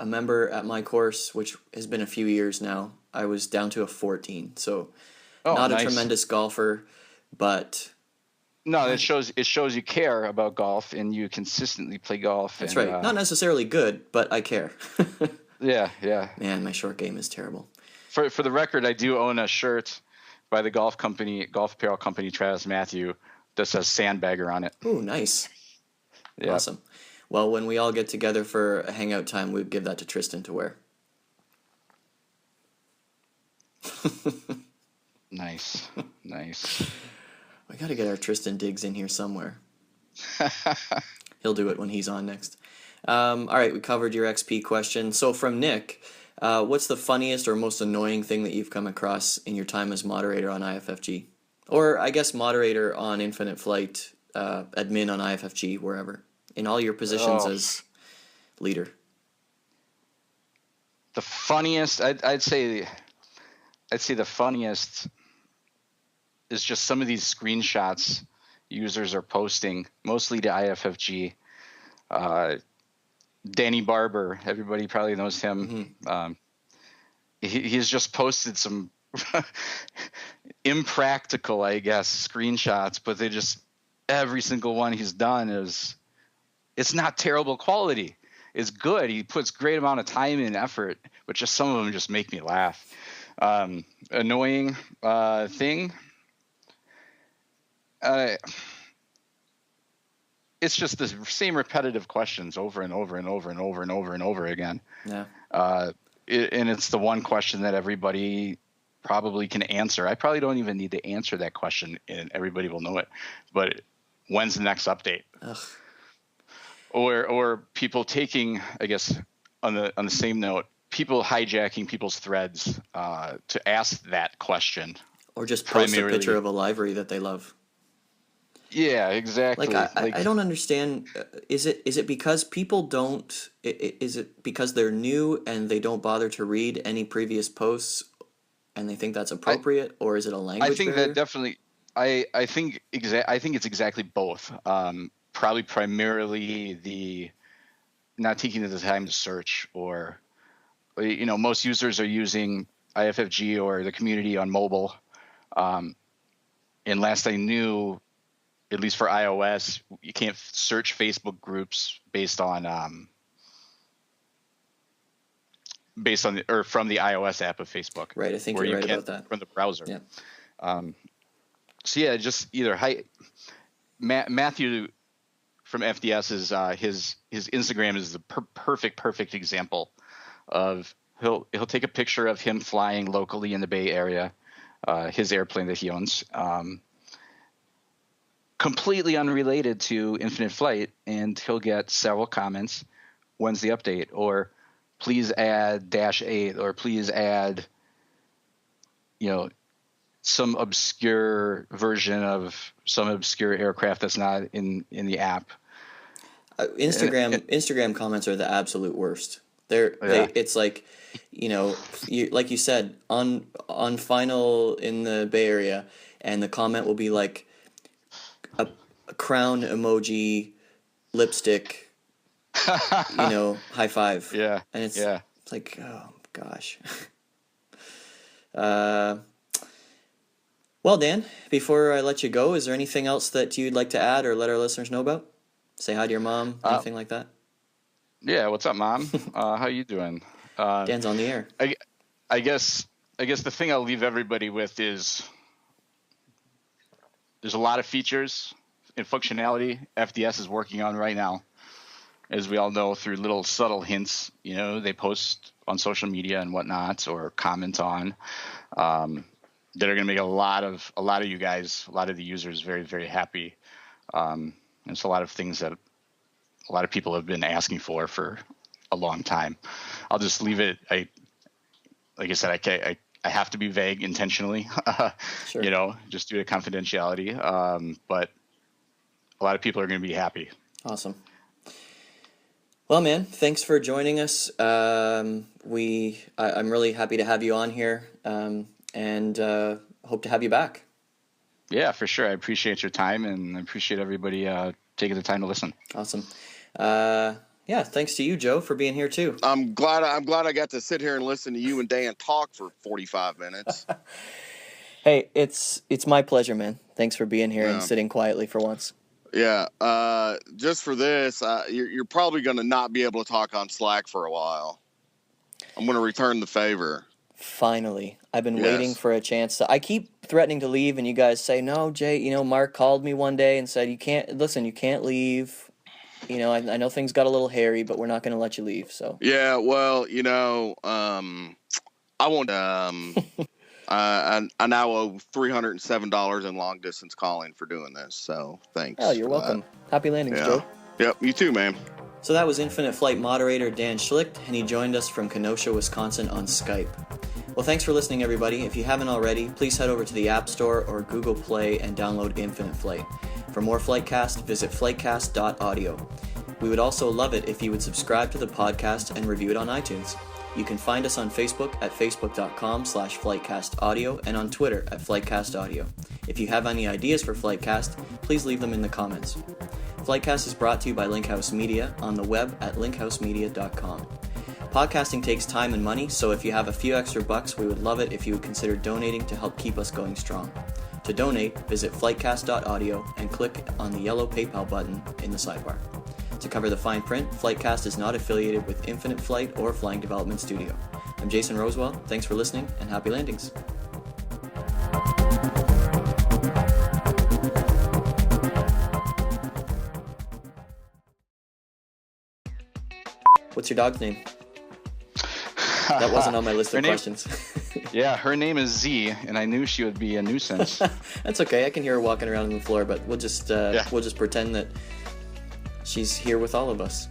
member at my course, which has been a few years now, I was down to a 14. So not nice. A tremendous golfer, but no, it shows you care about golf and you consistently play golf. That's right. Not necessarily good, but I care. Yeah. Man, my short game is terrible. For the record, I do own a shirt by the golf apparel company Travis Matthew that says Sandbagger on it. Ooh, nice. Yeah. Awesome. Well, when we all get together for a hangout time, we'd give that to Tristan to wear. Nice. We got to get our Tristan Diggs in here somewhere. He'll do it when he's on next. All right, we covered your XP question. So from Nick, what's the funniest or most annoying thing that you've come across in your time as moderator on IFFG? Or I guess moderator on Infinite Flight, admin on IFFG, wherever. In all your positions as leader. The funniest, I'd say the funniest is just some of these screenshots users are posting, mostly to IFFG. Danny Barber, everybody probably knows him. Mm-hmm. He's just posted some impractical, I guess, screenshots, but every single one he's done it's not terrible quality. It's good. He puts great amount of time and effort, but just some of them just make me laugh. Annoying thing. It's just the same repetitive questions over and over and over and over and over and over again. Yeah. And it's the one question that everybody probably can answer. I probably don't even need to answer that question, and everybody will know it. But when's the next update? Ugh. Or people taking, I guess, on the same note, people hijacking people's threads to ask that question. Or just post a picture of a livery that they love. Yeah, exactly. I don't understand. Is it because people don't? Is it because they're new and they don't bother to read any previous posts, and they think that's appropriate, or is it a language barrier? That definitely. I think it's exactly both. probably primarily not taking the time to search, or most users are using IFFG or the community on mobile. And last I knew, at least for iOS, you can't search Facebook groups based on from the iOS app of Facebook. Right, I think you're right about that. From the browser. Yeah. So yeah, just either Matthew from FDS is his Instagram is the perfect example of he'll take a picture of him flying locally in the Bay Area, his airplane that he owns, completely unrelated to Infinite Flight, and he'll get several comments. When's the update? Or please add -8, or please add, some obscure version of some obscure aircraft that's not in the app. Instagram comments are the absolute worst. It's like, like you said, on final in the Bay Area, and the comment will be like a crown emoji, lipstick, high five. Yeah. And it's like, oh gosh. Well, Dan, before I let you go, is there anything else that you'd like to add or let our listeners know about? Say hi to your mom, anything like that? Yeah, what's up, Mom? How you doing? Dan's on the air. I guess the thing I'll leave everybody with is there's a lot of features and functionality FDS is working on right now, as we all know, through little subtle hints. They post on social media and whatnot, or comment on, that are going to make a lot of you guys, a lot of the users, very, very happy. It's a lot of things that a lot of people have been asking for a long time. I'll just leave it. Like I said, I have to be vague intentionally, Sure. Just due to confidentiality. But a lot of people are going to be happy. Awesome. Well, man, thanks for joining us. I'm really happy to have you on here, and hope to have you back. Yeah, for sure. I appreciate your time, and I appreciate everybody taking the time to listen. Awesome. Thanks to you, Joe, for being here too. I'm glad I got to sit here and listen to you and Dan talk for 45 minutes. Hey, it's my pleasure, man. Thanks for being here and sitting quietly for once. Yeah. Just for this, you're probably going to not be able to talk on Slack for a while. I'm going to return the favor. Finally. I've been waiting for a chance I keep threatening to leave, and you guys say, no, Jay, Mark called me one day and said, you can't leave. I know things got a little hairy, but we're not going to let you leave. So yeah, well, I won't. I now owe $307 in long distance calling for doing this. So thanks. Oh, you're welcome. Happy landings, Joe. Yep, you too, man. So that was Infinite Flight Moderator Dan Schlicht, and he joined us from Kenosha, Wisconsin on Skype. Well, thanks for listening, everybody. If you haven't already, please head over to the App Store or Google Play and download Infinite Flight. For more FlightCast, visit flightcast.audio. We would also love it if you would subscribe to the podcast and review it on iTunes. You can find us on Facebook at facebook.com/FlightCastAudio and on Twitter at FlightCastAudio. If you have any ideas for FlightCast, please leave them in the comments. FlightCast is brought to you by Linkhouse Media on the web at linkhousemedia.com. Podcasting takes time and money, so if you have a few extra bucks, we would love it if you would consider donating to help keep us going strong. To donate, visit flightcast.audio and click on the yellow PayPal button in the sidebar. To cover the fine print, FlightCast is not affiliated with Infinite Flight or Flying Development Studio. I'm Jason Rosewell. Thanks for listening, and happy landings. What's your dog's name? That wasn't on my list of questions. Yeah, her name is Z, and I knew she would be a nuisance. That's okay. I can hear her walking around on the floor, but we'll just pretend that she's here with all of us.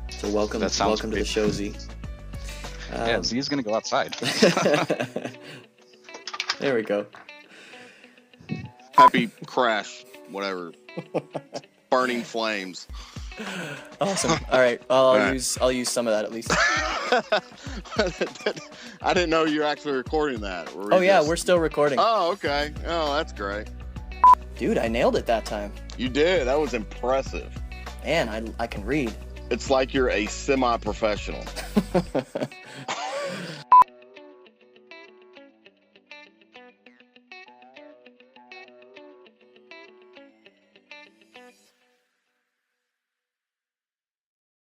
So welcome to the show, Z. Yeah, Z is going to go outside. There we go. Happy crash, whatever. Burning flames. Awesome. All right. I'll use some of that at least. I didn't know you were actually recording that. We're still recording. Oh, okay. Oh, that's great. Dude, I nailed it that time. You did. That was impressive. Man, I can read. It's like you're a semi-professional.